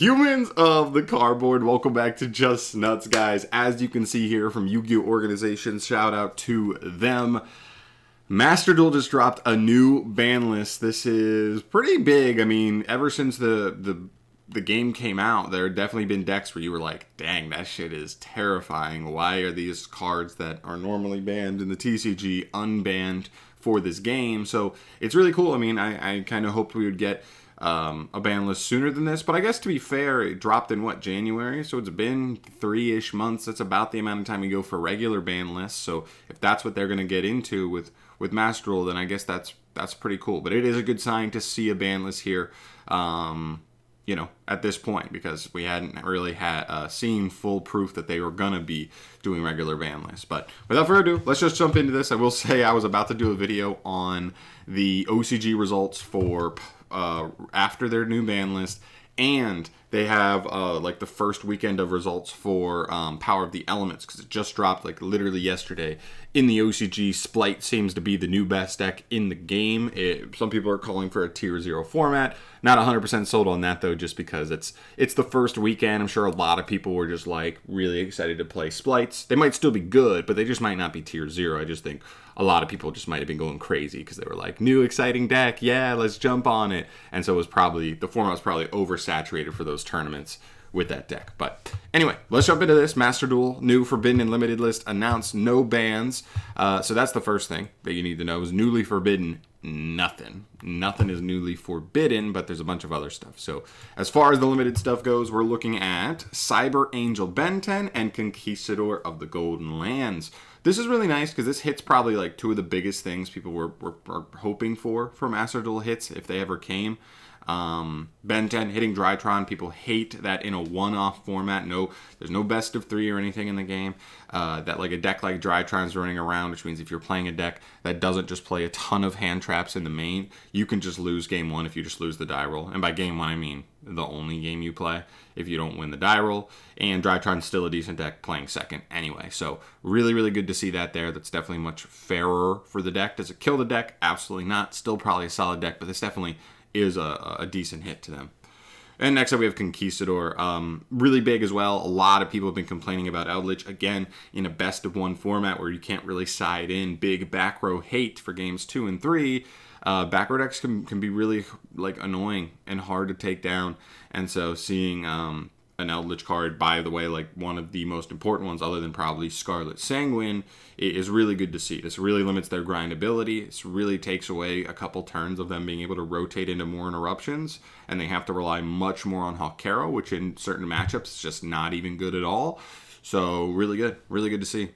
Humans of the cardboard, welcome back to Just Nuts, guys. As you can see here from Yu-Gi-Oh! Organizations, shout out to them. Master Duel just dropped a new ban list. This is pretty big. I mean, ever since the game came out, there have definitely been decks where you were like, dang, that shit is terrifying. Why are these cards that are normally banned in the TCG unbanned for this game? So it's really cool. I mean, I kind of hoped we would get a ban list sooner than this, but I guess to be fair, it dropped in January, so it's been 3-ish months. That's about the amount of time you go for regular ban lists. So if that's what they're going to get into with Master Duel, then I guess that's pretty cool. But it is a good sign to see a ban list here, you know, at this point, because we hadn't really seen full proof that they were going to be doing regular ban lists. But without further ado, let's just jump into this. I will say I was about to do a video on the OCG results for after their new ban list, and they have like the first weekend of results for Power of the Elements, because it just dropped like literally yesterday. In the OCG, Splight seems to be the new best deck in the game. Some people are calling for a tier 0 format. Not 100% sold on that though, just because it's the first weekend. I'm sure a lot of people were just like really excited to play Splites. They might still be good, but they just might not be tier 0. I just think a lot of people just might have been going crazy because they were like, new exciting deck, yeah, let's jump on it. And so the format was probably oversaturated for those tournaments with that deck. But anyway, let's jump into this. Master Duel, new Forbidden and Limited list, announced no bans. So that's the first thing that you need to know is newly forbidden. Nothing is newly forbidden, but there's a bunch of other stuff. So as far as the limited stuff goes, we're looking at Cyber Angel Ben 10 and Conquistador of the Golden Lands. This is really nice because this hits probably like two of the biggest things people were hoping for Master Duel hits if they ever came. Ben 10 hitting Drytron, people hate that in a one-off format. No, there's no best of 3 or anything in the game. That like a deck like Drytron's running around, which means if you're playing a deck that doesn't just play a ton of hand traps in the main, you can just lose game 1 if you just lose the die roll. And by game 1, I mean the only game you play if you don't win the die roll. And Drytron's still a decent deck playing second anyway. So really, really good to see that there. That's definitely much fairer for the deck. Does it kill the deck? Absolutely not. Still probably a solid deck, but this definitely is a decent hit to them. And next up we have Conquistador. Really big as well. A lot of people have been complaining about Eldritch. Again, in a best of 1 format where you can't really side in big back row hate for games 2 and 3. Back row decks can be really like annoying and hard to take down. And so seeing an Eldritch card, by the way, like one of the most important ones other than probably Scarlet Sanguine, is really good to see. This really limits their grindability. This really takes away a couple turns of them being able to rotate into more interruptions, and they have to rely much more on Hawkero, which in certain matchups is just not even good at all. So really good to see.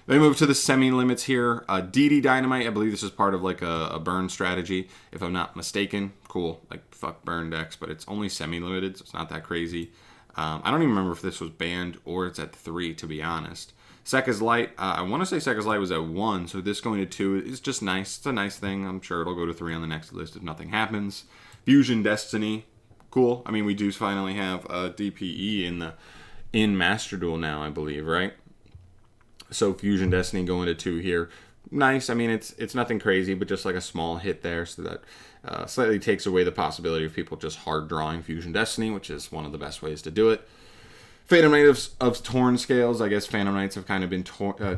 Then we move to the semi-limits here. DD Dynamite, I believe this is part of like a burn strategy, if I'm not mistaken. Cool, like fuck burn decks, but it's only semi-limited, so it's not that crazy. I don't even remember if this was banned or it's at 3, to be honest. Sekka's Light, I want to say Sekka's Light was at 1, so this going to 2 is just nice. It's a nice thing. I'm sure it'll go to 3 on the next list if nothing happens. Fusion Destiny, cool. I mean, we do finally have DPE in Master Duel now, I believe, right? So Fusion Destiny going to 2 here. Nice. I mean, it's nothing crazy, but just like a small hit there, so that slightly takes away the possibility of people just hard drawing Fusion Destiny, which is one of the best ways to do it. Phantom Knight of Torn Scales. I guess Phantom Knights have kind of been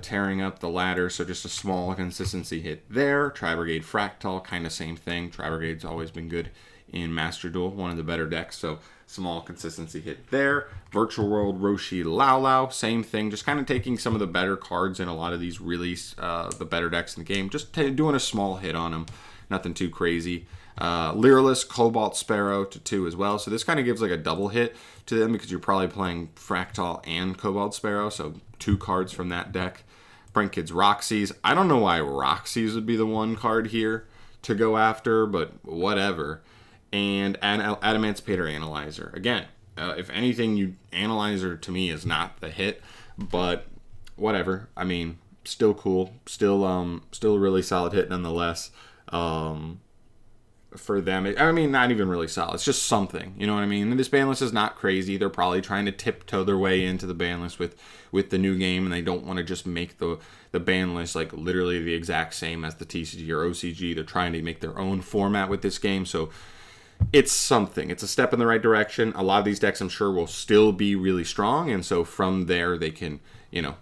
tearing up the ladder, so just a small consistency hit there. Tri-Brigade Fractal, kind of same thing. Tri-Brigade's always been good in Master Duel, one of the better decks, so small consistency hit there. Virtual World Roshi Lao Lao, same thing, just kind of taking some of the better cards in a lot of these release, the better decks in the game, just doing a small hit on them, nothing too crazy. Lyralist Cobalt Sparrow to 2 as well, so this kind of gives like a double hit to them because you're probably playing Fractal and Cobalt Sparrow, so 2 cards from that deck. Brink Kids Roxy's. I don't know why Roxy's would be the one card here to go after, but whatever. And Adamancipator Analyzer. Again, if anything, Analyzer to me is not the hit, but whatever. I mean, still cool. Still a really solid hit nonetheless. For them, I mean, not even really solid. It's just something, you know what I mean? And this ban list is not crazy. They're probably trying to tiptoe their way into the ban list with the new game, and they don't want to just make the ban list like literally the exact same as the TCG or OCG. They're trying to make their own format with this game, so it's something. It's a step in the right direction. A lot of these decks, I'm sure, will still be really strong, and so from there they can, you know,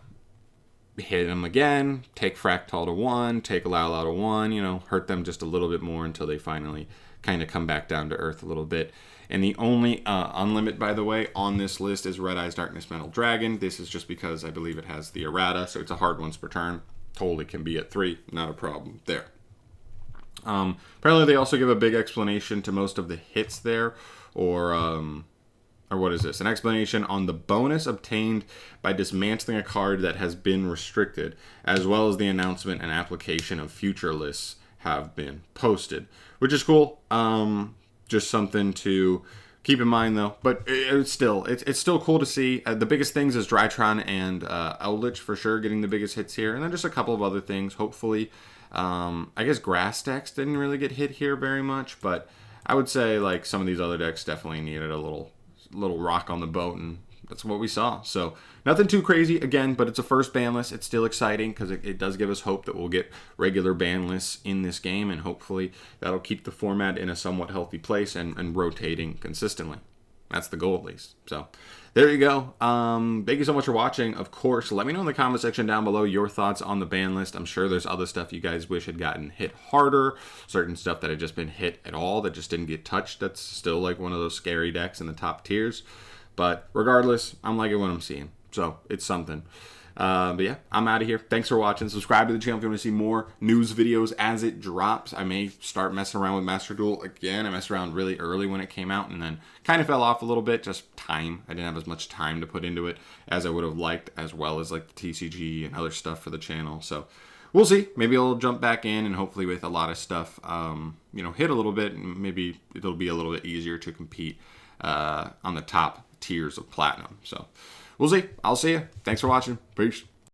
hit them again, take Fractal to 1, take Lala to 1, you know, hurt them just a little bit more until they finally kind of come back down to earth a little bit. And the only unlimit, by the way, on this list is Red Eyes Darkness Metal Dragon. This is just because I believe it has the errata, so it's a hard once per turn. Totally can be at 3, not a problem there. Apparently they also give a big explanation to most of the hits there, or what is this? An explanation on the bonus obtained by dismantling a card that has been restricted, as well as the announcement and application of future lists have been posted, which is cool. Just something to keep in mind, though. But it's still cool to see. The biggest things is Drytron and Eldritch for sure getting the biggest hits here, and then just a couple of other things. Hopefully, I guess Grass decks didn't really get hit here very much, but I would say like some of these other decks definitely needed a little rock on the boat, and that's what we saw. So nothing too crazy again, but it's a first ban list. It's still exciting because it does give us hope that we'll get regular ban lists in this game, and hopefully that'll keep the format in a somewhat healthy place and rotating consistently. That's the goal, at least. So there you go. Thank you so much for watching. Of course, let me know in the comment section down below your thoughts on the ban list. I'm sure there's other stuff you guys wish had gotten hit harder, certain stuff that had just been hit at all that just didn't get touched. That's still like one of those scary decks in the top tiers. But regardless, I'm liking what I'm seeing. So it's something. But yeah, I'm out of here. Thanks for watching. Subscribe to the channel if you want to see more news videos as it drops. I may start messing around with Master Duel again. I messed around really early when it came out and then kind of fell off a little bit. Just time. I didn't have as much time to put into it as I would have liked, as well as like the TCG and other stuff for the channel. So we'll see. Maybe I'll jump back in and hopefully with a lot of stuff, you know, hit a little bit. And maybe it'll be a little bit easier to compete on the top tiers of Platinum. So we'll see. I'll see you. Thanks for watching. Peace.